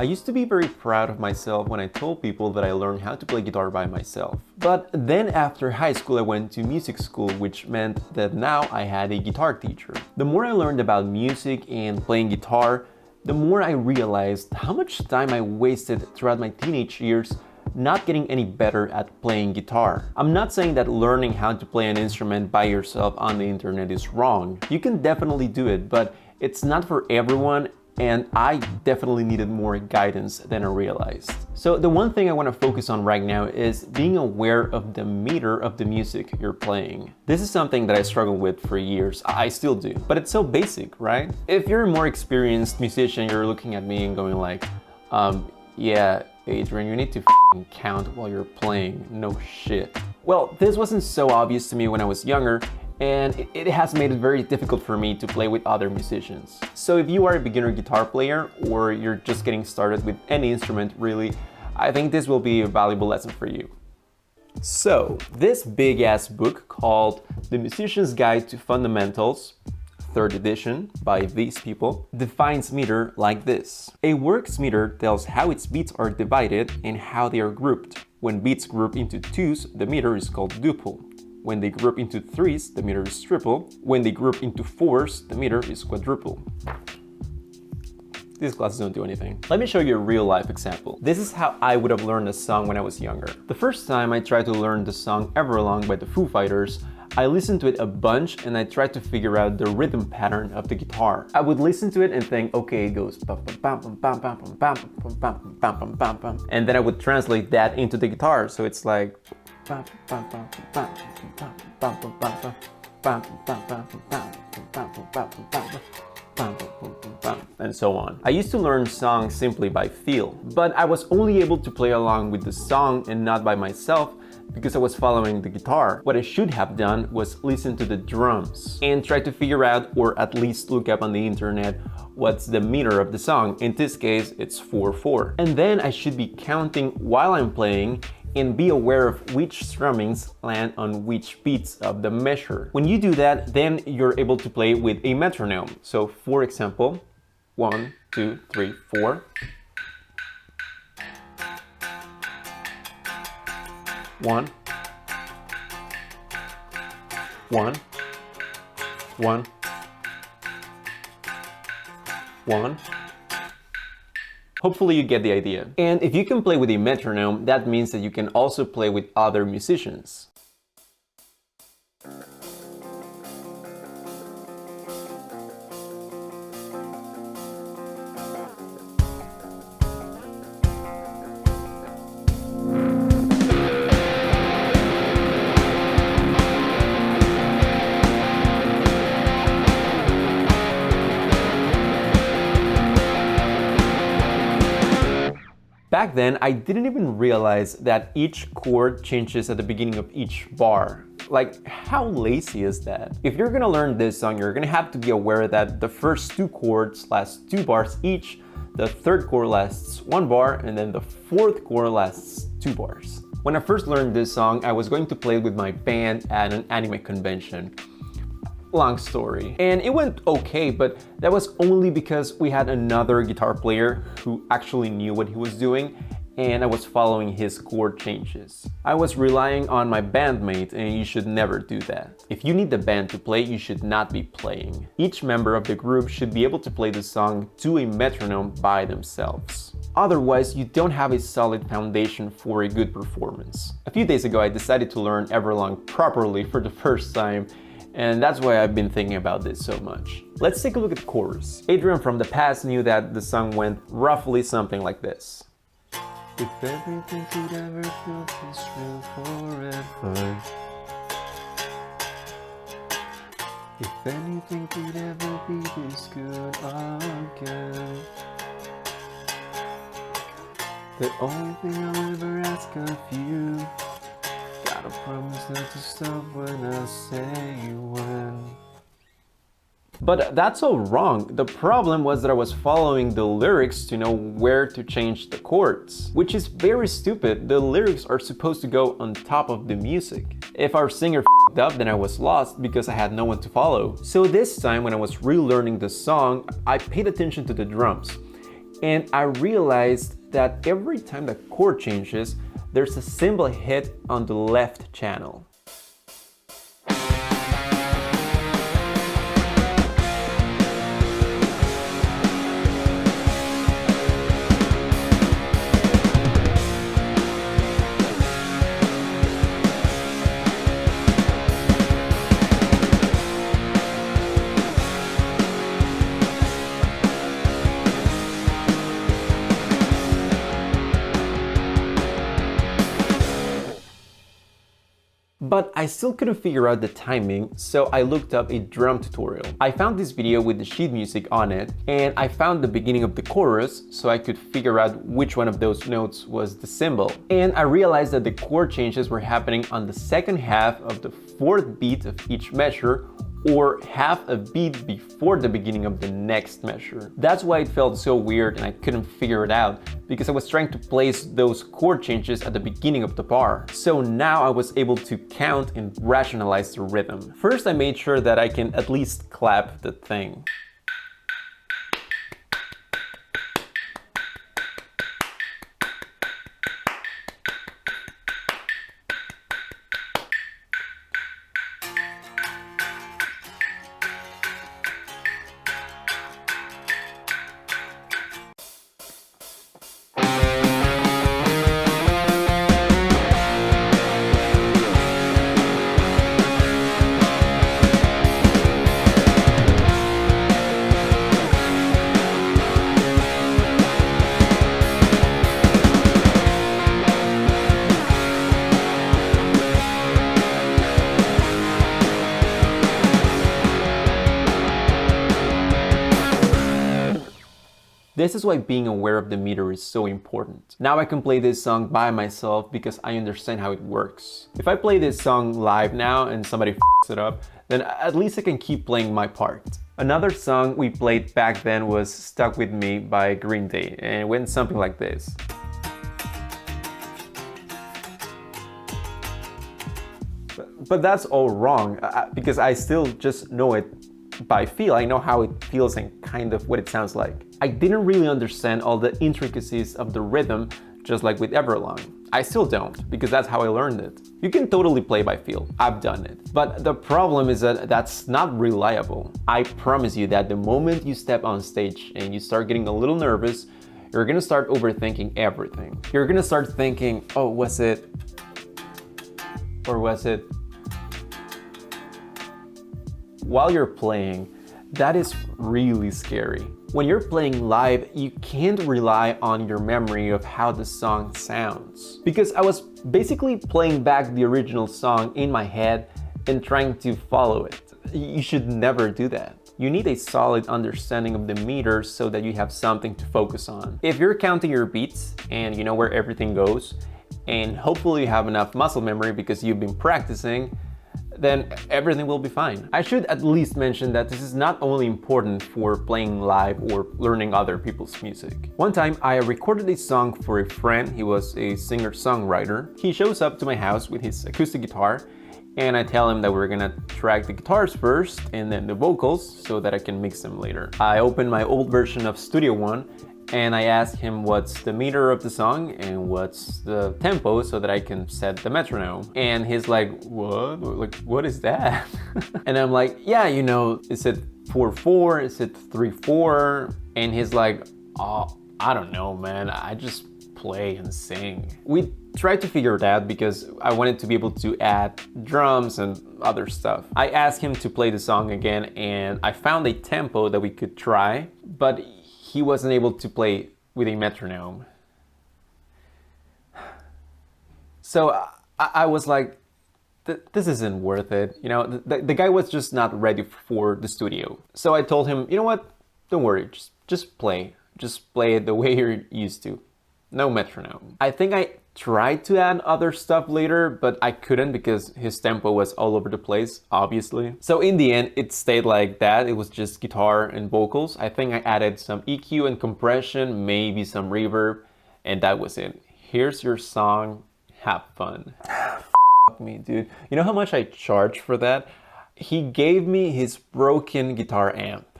I used to be very proud of myself when I told people that I learned how to play guitar by myself. But then after high school I went to music school, which meant that now I had a guitar teacher. The more I learned about music and playing guitar, the more I realized how much time I wasted throughout my teenage years not getting any better at playing guitar. I'm not saying that learning how to play an instrument by yourself on the internet is wrong. You can definitely do it, but it's not for everyone, and I definitely needed more guidance than I realized. So the one thing I want to focus on right now is being aware of the meter of the music you're playing. This is something that I struggled with for years. I still do, but it's so basic, right? If you're a more experienced musician, you're looking at me and going like, yeah, Adrian, you need to count while you're playing, no shit. Well, this wasn't so obvious to me when I was younger, and it has made it very difficult for me to play with other musicians. So if you are a beginner guitar player, or you're just getting started with any instrument really, I think this will be a valuable lesson for you. So, this big ass book called The Musician's Guide to Fundamentals, 3rd edition by these people, defines meter like this. A works meter tells how its beats are divided and how they are grouped. When beats group into twos, the meter is called duple. When they group into threes, the meter is triple. When they group into fours, the meter is quadruple. These classes don't do anything. Let me show you a real life example. This is how I would have learned a song when I was younger. The first time I tried to learn the song Everlong by the Foo Fighters, I listened to it a bunch and I tried to figure out the rhythm pattern of the guitar. I would listen to it and think, okay, it goes bum bum bum bum bum bum bum bum bum bum bum bum bum, and then I would translate that into the guitar, so it's like and so on. I used to learn songs simply by feel, but I was only able to play along with the song and not by myself because I was following the guitar. What I should have done was listen to the drums and try to figure out, or at least look up on the internet, what's the meter of the song. In this case, it's 4/4. And then I should be counting while I'm playing and be aware of which strummings land on which beats of the measure. When you do that, then you're able to play with a metronome. So for example, 1, 2, 3, 4. 1, 1, 1, 1. Hopefully you get the idea. And if you can play with a metronome, that means that you can also play with other musicians. Back then, I didn't even realize that each chord changes at the beginning of each bar. Like, how lazy is that? If you're gonna learn this song, you're gonna have to be aware that the first 2 chords last 2 bars each, the 3rd chord lasts 1 bar, and then the 4th chord lasts 2 bars. When I first learned this song, I was going to play with my band at an anime convention. Long story. And it went okay, but that was only because we had another guitar player who actually knew what he was doing, and I was following his chord changes. I was relying on my bandmate, and you should never do that. If you need the band to play, you should not be playing. Each member of the group should be able to play the song to a metronome by themselves. Otherwise, you don't have a solid foundation for a good performance. A few days ago, I decided to learn Everlong properly for the first time, and that's why I've been thinking about this so much. Let's take a look at the chorus. Adrian from the past knew that the song went roughly something like this. If everything could ever feel this real forever. If anything could ever be this good again. The only thing I'll ever ask of you. Gotta promise not to stop when I say when. But that's all wrong. The problem was that I was following the lyrics to know where to change the chords, which is very stupid. The lyrics are supposed to go on top of the music. If our singer f***ed up, then I was lost because I had no one to follow. So this time when I was relearning the song, I paid attention to the drums. and I realized that every time the chord changes, there's a cymbal hit on the left channel. But I still couldn't figure out the timing, so I looked up a drum tutorial. I found this video with the sheet music on it, and I found the beginning of the chorus so I could figure out which one of those notes was the cymbal. And I realized that the chord changes were happening on the second half of the fourth beat of each measure, or half a beat before the beginning of the next measure. That's why it felt so weird and I couldn't figure it out, because I was trying to place those chord changes at the beginning of the bar. So now I was able to count and rationalize the rhythm. First, I made sure that I can at least clap the thing. This is why being aware of the meter is so important. Now I can play this song by myself because I understand how it works. If I play this song live now and somebody f***s it up, then at least I can keep playing my part. Another song we played back then was Stuck With Me by Green Day, and it went something like this. But that's all wrong, because I still just know it by feel. I know how it feels and kind of what it sounds like. I didn't really understand all the intricacies of the rhythm, just like with Everlong. I still don't, because that's how I learned it. You can totally play by feel. I've done it. But the problem is that that's not reliable. I promise you that the moment you step on stage and you start getting a little nervous, you're gonna start overthinking everything. You're gonna start thinking, oh, was it? Or was it? While you're playing, that is really scary. When you're playing live, you can't rely on your memory of how the song sounds. Because I was basically playing back the original song in my head and trying to follow it. You should never do that. You need a solid understanding of the meter so that you have something to focus on. If you're counting your beats and you know where everything goes, and hopefully you have enough muscle memory because you've been practicing, then everything will be fine. I should at least mention that this is not only important for playing live or learning other people's music. One time I recorded a song for a friend. He was a singer-songwriter. He shows up to my house with his acoustic guitar, and I tell him that we're gonna track the guitars first and then the vocals so that I can mix them later. I opened my old version of Studio One and I asked him what's the meter of the song and what's the tempo so that I can set the metronome. And he's like, what? Like, what is that? And I'm like, yeah, you know, is it 4/4? Is it 3/4? And he's like, oh, I don't know, man. I just play and sing. We tried to figure it out because I wanted to be able to add drums and other stuff. I asked him to play the song again and I found a tempo that we could try, but he wasn't able to play with a metronome. So I was like, this isn't worth it. You know, the guy was just not ready for the studio. So I told him, you know what? Don't worry, just play. Just play it the way you're used to. No metronome. I think I tried to add other stuff later, but I couldn't because his tempo was all over the place, obviously. So in the end, it stayed like that. It was just guitar and vocals. I think I added some EQ and compression, maybe some reverb, and that was it. Here's your song, have fun. Fuck me, dude. You know how much I charged for that? He gave me his broken guitar amp,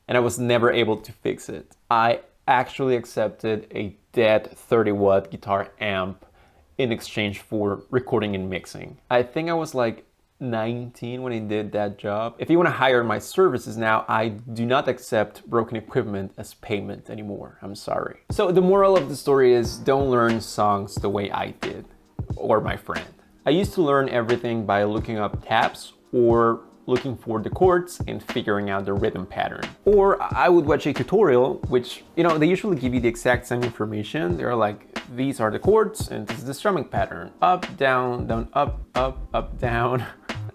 and I was never able to fix it. I actually accepted a dead 30-watt guitar amp in exchange for recording and mixing. I think I was like 19 when I did that job. If you want to hire my services now, I do not accept broken equipment as payment anymore. I'm sorry. So the moral of the story is don't learn songs the way I did, or my friend. I used to learn everything by looking up tabs or looking for the chords and figuring out the rhythm pattern. Or I would watch a tutorial, which, they usually give you the exact same information. They're like, these are the chords and this is the strumming pattern. Up, down, down, up, up, down.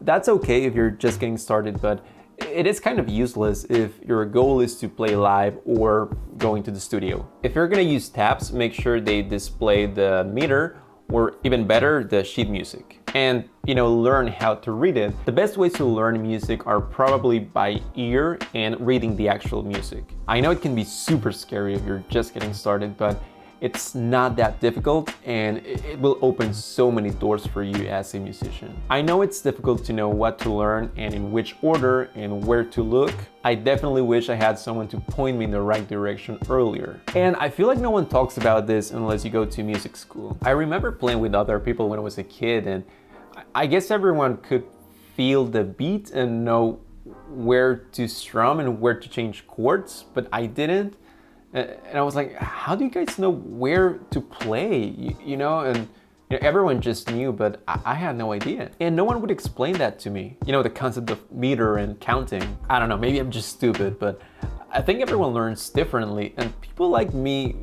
That's okay if you're just getting started, but it is kind of useless if your goal is to play live or going to the studio. If you're gonna use tabs, make sure they display the meter, or even better, the sheet music. And learn how to read it. The best ways to learn music are probably by ear and reading the actual music. I know it can be super scary if you're just getting started, but it's not that difficult, and it will open so many doors for you as a musician. I know it's difficult to know what to learn and in which order and where to look. I definitely wish I had someone to point me in the right direction earlier. And I feel like no one talks about this unless you go to music school. I remember playing with other people when I was a kid, and I guess everyone could feel the beat and know where to strum and where to change chords, but I didn't. And I was like, how do you guys know where to play? And everyone just knew, but I had no idea. And no one would explain that to me. The concept of meter and counting. I don't know, maybe I'm just stupid, but I think everyone learns differently. And people like me,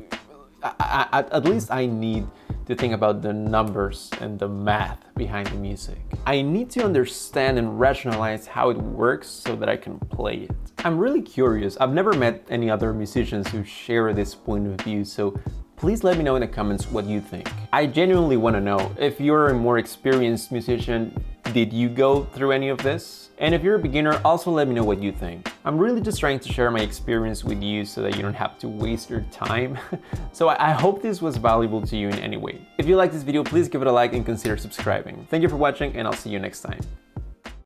at least I need to think about the numbers and the math behind the music. I need to understand and rationalize how it works so that I can play it. I'm really curious. I've never met any other musicians who share this point of view, so please let me know in the comments what you think. I genuinely want to know. If you're a more experienced musician, did you go through any of this? And if you're a beginner, also let me know what you think. I'm really just trying to share my experience with you so that you don't have to waste your time. So I hope this was valuable to you in any way. If you like this video, please give it a like and consider subscribing. Thank you for watching, and I'll see you next time.